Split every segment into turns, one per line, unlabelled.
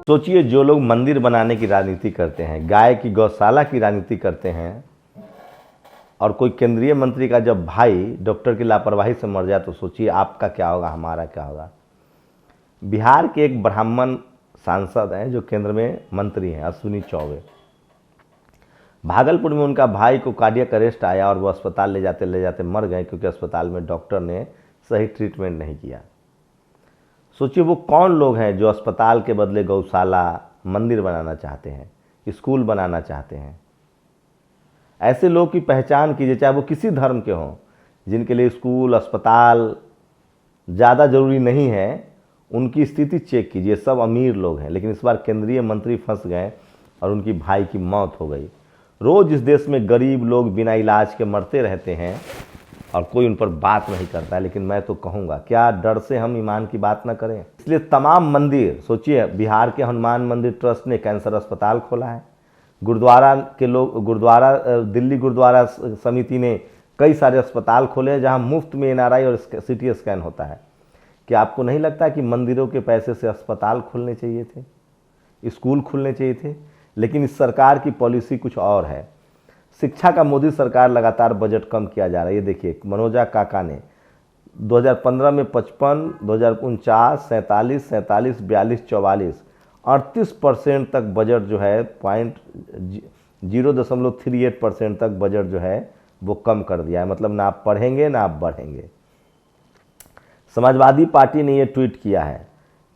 सोचिए, जो लोग मंदिर बनाने की राजनीति करते हैं, गाय की गौशाला की राजनीति करते हैं, और कोई केंद्रीय मंत्री का जब भाई डॉक्टर की लापरवाही से मर जाए तो सोचिए आपका क्या होगा, हमारा क्या होगा। बिहार के एक ब्राह्मण सांसद हैं जो केंद्र में मंत्री हैं, अश्विनी चौबे। भागलपुर में उनका भाई को कार्डियक अरेस्ट आया और वो अस्पताल ले जाते मर गए, क्योंकि अस्पताल में डॉक्टर ने सही ट्रीटमेंट नहीं किया। सोचिए वो कौन लोग हैं जो अस्पताल के बदले गौशाला, मंदिर बनाना चाहते हैं, स्कूल बनाना चाहते हैं। ऐसे लोग की पहचान कीजिए, चाहे वो किसी धर्म के हों, जिनके लिए स्कूल, अस्पताल ज़्यादा ज़रूरी नहीं है, उनकी स्थिति चेक कीजिए। सब अमीर लोग हैं, लेकिन इस बार केंद्रीय मंत्री फंस गए और उनकी भाई की मौत हो गई। रोज़ इस देश में गरीब लोग बिना इलाज के मरते रहते हैं और कोई उन पर बात नहीं करता है। लेकिन मैं तो कहूँगा, क्या डर से हम ईमान की बात ना करें? इसलिए तमाम मंदिर, सोचिए बिहार के हनुमान मंदिर ट्रस्ट ने कैंसर अस्पताल खोला है। दिल्ली गुरुद्वारा समिति ने कई सारे अस्पताल खोले हैं जहां मुफ्त में एनआरआई और सीटी स्कैन होता है। क्या आपको नहीं लगता कि मंदिरों के पैसे से अस्पताल खुलने चाहिए थे, स्कूल खुलने चाहिए थे? लेकिन इस सरकार की पॉलिसी कुछ और है। शिक्षा का मोदी सरकार लगातार बजट कम किया जा रहा है। ये देखिए, मनोजा काका ने 2015 में 55, 2049 47, 47, 42, 44, 38% तक बजट जो है 0.38% तक बजट जो है वो कम कर दिया है। मतलब ना आप पढ़ेंगे ना आप बढ़ेंगे। समाजवादी पार्टी ने ये ट्वीट किया है,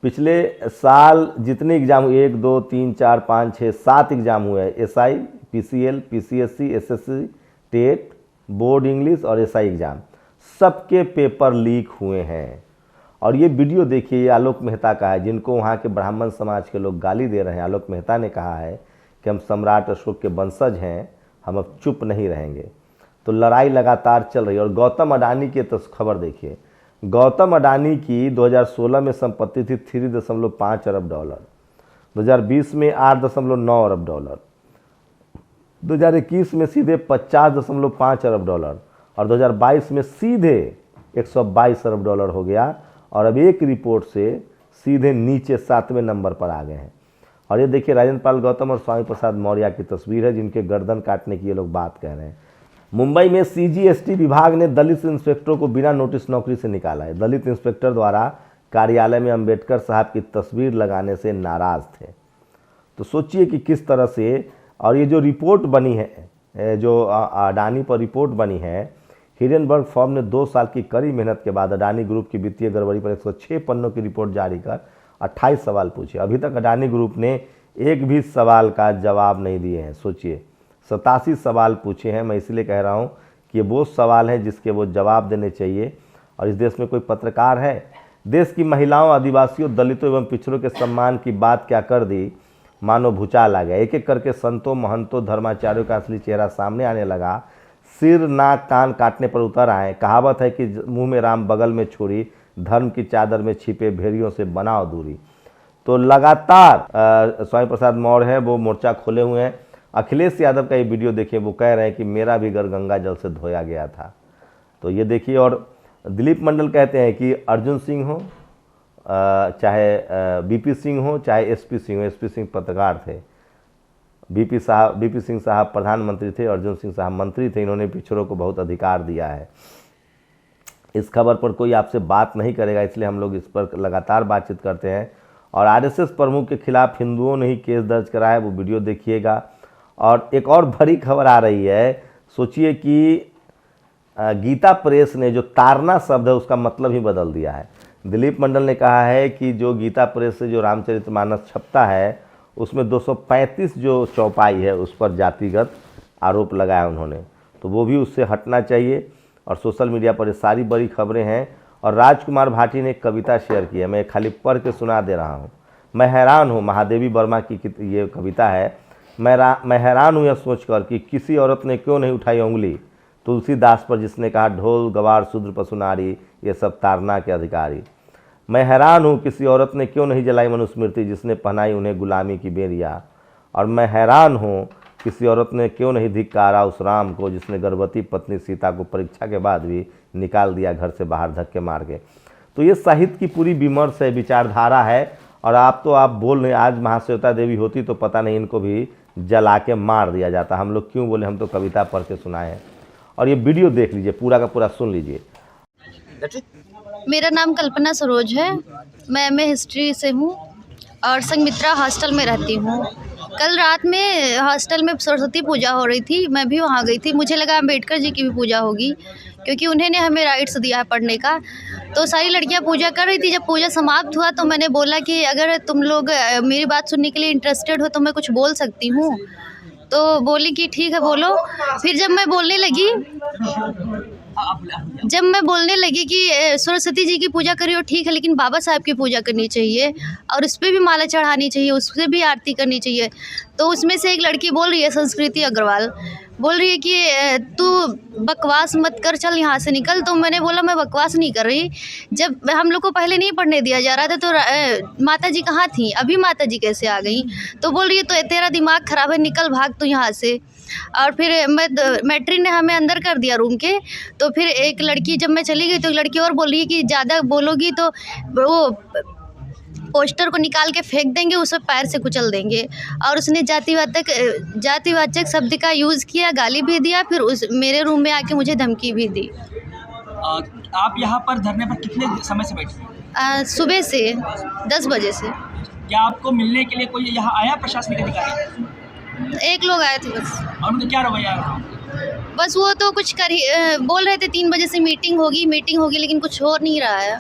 पिछले साल जितने एग्जाम हुए, 1, 2, 3, 4, 5, 6, 7 एग्जाम हुए, SI, PCL, PCSC, SSC, TET, board English और एसआई एग्जाम, सबके पेपर लीक हुए हैं। और ये वीडियो देखिए, ये आलोक मेहता का है, जिनको वहाँ के ब्राह्मण समाज के लोग गाली दे रहे हैं। आलोक मेहता ने कहा है कि हम सम्राट अशोक के वंशज हैं, हम अब चुप नहीं रहेंगे। तो लड़ाई लगातार चल रही है। और गौतम अडानी की खबर देखिए, गौतम अडानी की 2016 में संपत्ति थी $3.5 अरब, 2020 में $8.9 अरब, 2021 में सीधे $50.5 अरब और 2022 में सीधे $122 अरब हो गया। और अब एक रिपोर्ट से सीधे नीचे 7वें नंबर पर आ गए हैं। और ये देखिए, राजेंद्र पाल गौतम और स्वामी प्रसाद मौर्य की तस्वीर है, जिनके गर्दन काटने की ये लोग बात कह रहे हैं। मुंबई में सीजीएसटी विभाग ने दलित इंस्पेक्टरों को बिना नोटिस नौकरी से निकाला है। दलित इंस्पेक्टर द्वारा कार्यालय में अंबेडकर साहब की तस्वीर लगाने से नाराज थे। तो सोचिए कि किस तरह से, और ये जो रिपोर्ट बनी है, जो अडानी पर रिपोर्ट बनी है, हिडेनबर्ग फर्म ने 2 साल की कड़ी मेहनत के बाद अडानी ग्रुप की वित्तीय गड़बड़ी पर 106 पन्नों की रिपोर्ट जारी कर 28 सवाल पूछे। अभी तक अडानी ग्रुप ने एक भी सवाल का जवाब नहीं दिए हैं। सोचिए, 87 सवाल पूछे हैं। मैं इसलिए कह रहा हूं कि ये वो सवाल हैं जिसके वो जवाब देने चाहिए। और इस देश में कोई पत्रकार है? देश की महिलाओं, आदिवासियों, दलितों एवं पिछड़ों के सम्मान की बात क्या कर दी, मानो भूचाल आ गया। एक एक करके संतों, महंतों, धर्माचार्यों का असली चेहरा सामने आने लगा। सिर, नाक, कान काटने पर उतर आए। कहावत है कि मुंह में राम बगल में छुरी, धर्म की चादर में छिपे भेड़ियों से बनाओ दूरी। तो लगातार स्वामी प्रसाद मौर्य है, वो मोर्चा खोले हुए हैं। अखिलेश यादव का ये वीडियो देखिए, वो कह रहे हैं कि मेरा भी घर गंगा जल से धोया गया था। तो ये देखिए। और दिलीप मंडल कहते हैं कि अर्जुन सिंह हो, चाहे बीपी सिंह हो, चाहे एसपी सिंह हो, एसपी सिंह पत्रकार थे, बीपी सिंह साहब प्रधानमंत्री थे, अर्जुन सिंह साहब मंत्री थे, इन्होंने पिछड़ों को बहुत अधिकार दिया है। इस खबर पर कोई आपसे बात नहीं करेगा, इसलिए हम लोग इस पर लगातार बातचीत करते हैं। और आरएसएस प्रमुख के खिलाफ हिंदुओं ने ही केस दर्ज कराया, वो वीडियो देखिएगा। और एक और बड़ी खबर आ रही है, सोचिए कि गीता प्रेस ने जो तारना शब्द है उसका मतलब ही बदल दिया है। दिलीप मंडल ने कहा है कि जो गीता प्रेस से जो रामचरितमानस छपता है, उसमें 235 जो चौपाई है उस पर जातिगत आरोप लगाया उन्होंने। तो वो भी उससे हटना चाहिए। और सोशल मीडिया पर ये सारी बड़ी खबरें हैं। और राजकुमार भाटी ने एक कविता शेयर की है, मैं खाली पढ़ के सुना दे रहा हूँ। मैं हैरान हूँ, महादेवी वर्मा की ये कविता है। मैं हैरान हूँ यह सोचकर कि किसी औरत ने क्यों नहीं उठाई उंगली तुलसीदास पर, जिसने कहा ढोल गवार शूद्र पशु नारी ये सब तारना के अधिकारी। मैं हैरान हूँ किसी औरत ने क्यों नहीं जलाई मनुस्मृति, जिसने पहनाई उन्हें गुलामी की बेरिया। और मैं हैरान हूँ किसी औरत ने क्यों नहीं धिक्कारा उस राम को, जिसने गर्भवती पत्नी सीता को परीक्षा के बाद भी निकाल दिया घर से बाहर धक्के मार के। तो ये साहित्य की पूरी विमर्श है, विचारधारा है। और आप बोल रहे, आज महाश्वेता देवी होती तो पता नहीं इनको भी जला के मार दिया जाता। हम लोग क्यों बोले, हम तो कविता पढ़ के सुनाए हैं। और ये वीडियो देख लीजिए, पूरा का पूरा सुन लीजिए।
मेरा नाम कल्पना सरोज है, मैं एमए हिस्ट्री से हूँ और संघमित्रा हॉस्टल में रहती हूँ। कल रात में हॉस्टल में सरस्वती पूजा हो रही थी, मैं भी वहाँ गई थी। मुझे लगा अम्बेडकर जी की भी पूजा होगी, क्योंकि उन्होंने हमें राइट्स दिया है पढ़ने का। तो सारी लड़कियाँ पूजा कर रही थी। जब पूजा समाप्त हुआ तो मैंने बोला कि अगर तुम लोग मेरी बात सुनने के लिए इंटरेस्टेड हो तो मैं कुछ बोल सकती हूँ। तो बोली कि ठीक है बोलो। फिर जब मैं बोलने लगी कि सरस्वती जी की पूजा करिए ठीक है, लेकिन बाबा साहब की पूजा करनी चाहिए और उस पर भी माला चढ़ानी चाहिए, उससे भी आरती करनी चाहिए। तो उसमें से एक लड़की बोल रही है, संस्कृति अग्रवाल बोल रही है कि तू बकवास मत कर, चल यहाँ से निकल। तो मैंने बोला मैं बकवास नहीं कर रही। जब हम लोग को पहले नहीं पढ़ने दिया जा रहा था तो माता जी कहाँ थी, अभी माता जी कैसे आ गई? तो बोल रही है तो तेरा दिमाग ख़राब है, निकल भाग तू यहाँ से। और फिर मैट्रिन ने हमें अंदर कर दिया रूम के। तो फिर एक लड़की, जब मैं चली गई तो एक लड़की और बोल रही है कि ज़्यादा बोलोगी तो वो पोस्टर को निकाल के फेंक देंगे, उसे पैर से कुचल देंगे। और उसने जातिवाचक शब्द का यूज़ किया, गाली भी दिया, फिर मेरे रूम में आके मुझे धमकी भी दी।
आप यहाँ पर धरने पर कितने समय से बैठी?
सुबह से 10 बजे से।
क्या आपको मिलने के लिए कोई यहाँ आया प्रशासनिक अधिकारी?
एक लोग आए थे बस।
और उनका क्या रवैया रहा?
बस वो तो कुछ बोल रहे थे 3 बजे से मीटिंग होगी, लेकिन कुछ हो नहीं रहा है।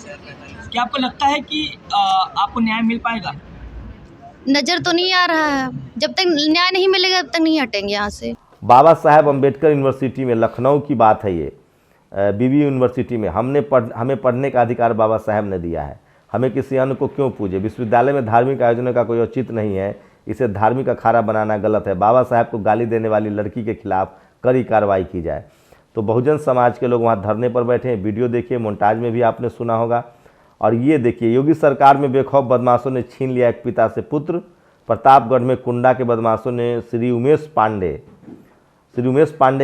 क्या आपको लगता है कि आपको न्याय मिल पाएगा?
नज़र तो नहीं आ रहा है। जब तक न्याय नहीं मिलेगा तब तक नहीं हटेंगे यहाँ से।
बाबा साहेब अम्बेडकर यूनिवर्सिटी में, लखनऊ की बात है ये, बीबी यूनिवर्सिटी में हमें पढ़ने का अधिकार बाबा साहेब ने दिया है। हमें किसी अन्य को क्यों पूजे? विश्वविद्यालय में धार्मिक आयोजनों का कोई औचित्य नहीं है, इसे धार्मिक अखाड़ा बनाना गलत है। बाबा साहेब को गाली देने वाली लड़की के खिलाफ कड़ी कार्रवाई की जाए। तो बहुजन समाज के लोग वहाँ धरने पर बैठे हैं। वीडियो देखिए, मोन्टाज में भी आपने सुना होगा। और ये देखिए, योगी सरकार में बेखौफ बदमाशों ने छीन लिया एक पिता से पुत्र। प्रतापगढ़ में कुंडा के बदमाशों ने श्री उमेश पांडे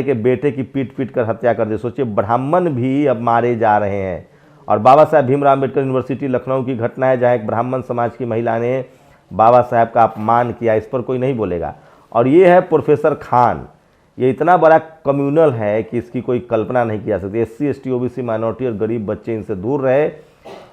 के बेटे की पीट कर हत्या कर दी। सोचिए, ब्राह्मण भी अब मारे जा रहे हैं। और बाबा साहेब भीमराव अम्बेडकर यूनिवर्सिटी लखनऊ की घटना है, जहाँ एक ब्राह्मण समाज की महिला ने बाबा साहेब का अपमान किया। इस पर कोई नहीं बोलेगा। और ये है प्रोफेसर खान। ये इतना बड़ा कम्युनल है कि इसकी कोई कल्पना नहीं की जा सकती। SC ST OBC माइनॉरिटी और गरीब बच्चे इनसे दूर रहे।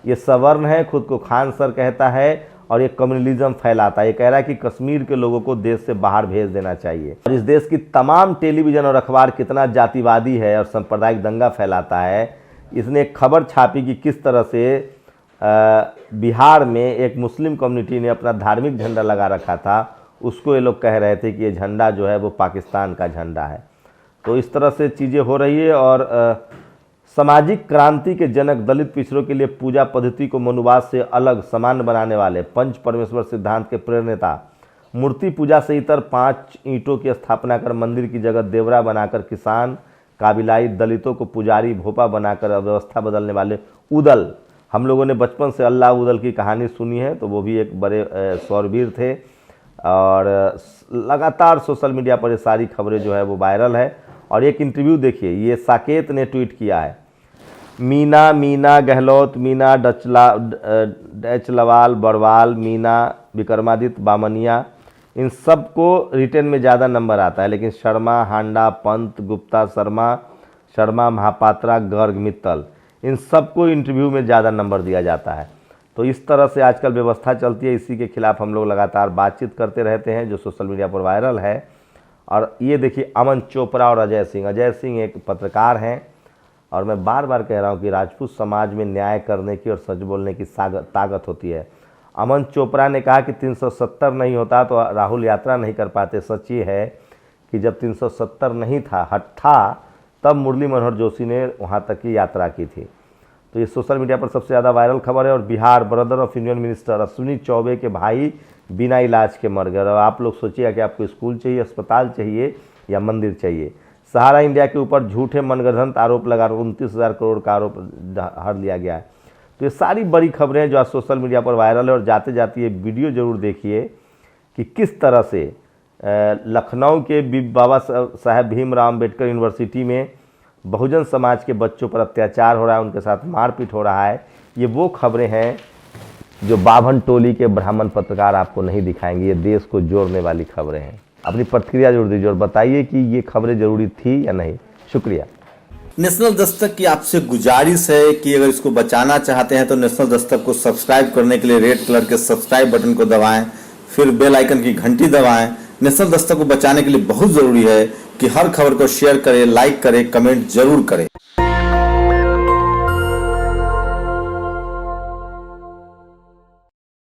ये सवर्ण है, खुद को खान सर कहता है और ये कम्युनलिज्म फैलाता है। ये कह रहा है कि कश्मीर के लोगों को देश से बाहर भेज देना चाहिए। और इस देश की तमाम टेलीविज़न और अखबार कितना जातिवादी है और सांप्रदायिक दंगा फैलाता है। इसने एक खबर छापी कि किस तरह से बिहार में एक मुस्लिम कम्युनिटी ने अपना धार्मिक झंडा लगा रखा था। उसको ये लोग कह रहे थे कि ये झंडा जो है वो पाकिस्तान का झंडा है। तो इस तरह से चीज़ें हो रही है। और सामाजिक क्रांति के जनक, दलित पिछड़ों के लिए पूजा पद्धति को मनुवाद से अलग सामान्य बनाने वाले, पंच परमेश्वर सिद्धांत के प्रेरणेता, मूर्ति पूजा से इतर 5 ईंटों की स्थापना कर मंदिर की जगह देवरा बनाकर किसान, काबिलाई, दलितों को पुजारी, भोपा बनाकर अव्यवस्था बदलने वाले उदल। हम लोगों ने बचपन से अल्लाह उदल की कहानी सुनी है, तो वो भी एक बड़े शौरवीर थे। और लगातार सोशल मीडिया पर ये सारी खबरें जो है वो वायरल है। और एक इंटरव्यू देखिए, ये साकेत ने ट्वीट किया है। मीना गहलोत, मीना डचलवाल, बड़वाल, मीना विक्रमादित्य, बामनिया, इन सब को रिटेन में ज़्यादा नंबर आता है। लेकिन शर्मा, हांडा, पंत, गुप्ता, शर्मा, महापात्रा, गर्ग, मित्तल, इन सबको इंटरव्यू में ज़्यादा नंबर दिया जाता है। तो इस तरह से आजकल व्यवस्था चलती है। इसी के खिलाफ हम लोग लगातार बातचीत करते रहते हैं, जो सोशल मीडिया पर वायरल है। और ये देखिए, अमन चोपड़ा और अजय सिंह एक पत्रकार हैं। और मैं बार बार कह रहा हूँ कि राजपूत समाज में न्याय करने की और सच बोलने की ताकत होती है। अमन चोपड़ा ने कहा कि 370 नहीं होता तो राहुल यात्रा नहीं कर पाते। सच ये है कि जब 370 नहीं था तब मुरली मनोहर जोशी ने वहाँ तक की यात्रा की थी। तो ये सोशल मीडिया पर सबसे ज़्यादा वायरल खबर है। और Bihar, brother of union minister Ashwini Choubey के भाई बिना इलाज के मर गए। और आप लोग सोचिएगा कि आपको स्कूल चाहिए, अस्पताल चाहिए या मंदिर चाहिए। सहारा इंडिया के ऊपर झूठे मनगढ़ंत आरोप लगा 29,000 करोड़ का आरोप हर लिया गया है। तो ये सारी बड़ी खबरें हैं जो आज सोशल मीडिया पर वायरल है। और जाते जाते ये वीडियो ज़रूर देखिए कि किस तरह से लखनऊ के बाबा साहेब भीमराव अम्बेडकर यूनिवर्सिटी में बहुजन समाज के बच्चों पर अत्याचार हो रहा है, उनके साथ मारपीट हो रहा है। ये वो खबरें हैं जो बाभन टोली के ब्राह्मण पत्रकार आपको नहीं दिखाएंगे। ये देश को जोड़ने वाली खबरें हैं। अपनी प्रतिक्रिया जरूर दीजिए और बताइए कि ये खबरें जरूरी थी या नहीं। शुक्रिया।
नेशनल दस्तक की आपसे गुजारिश है कि अगर इसको बचाना चाहते हैं तो नेशनल दस्तक को सब्सक्राइब करने के लिए रेड कलर के सब्सक्राइब बटन को दबाएं, फिर बेल आइकन की घंटी दबाएं। नेशनल दस्तक को बचाने के लिए बहुत जरूरी है कि हर खबर को शेयर करें, लाइक करें, कमेंट जरूर करें।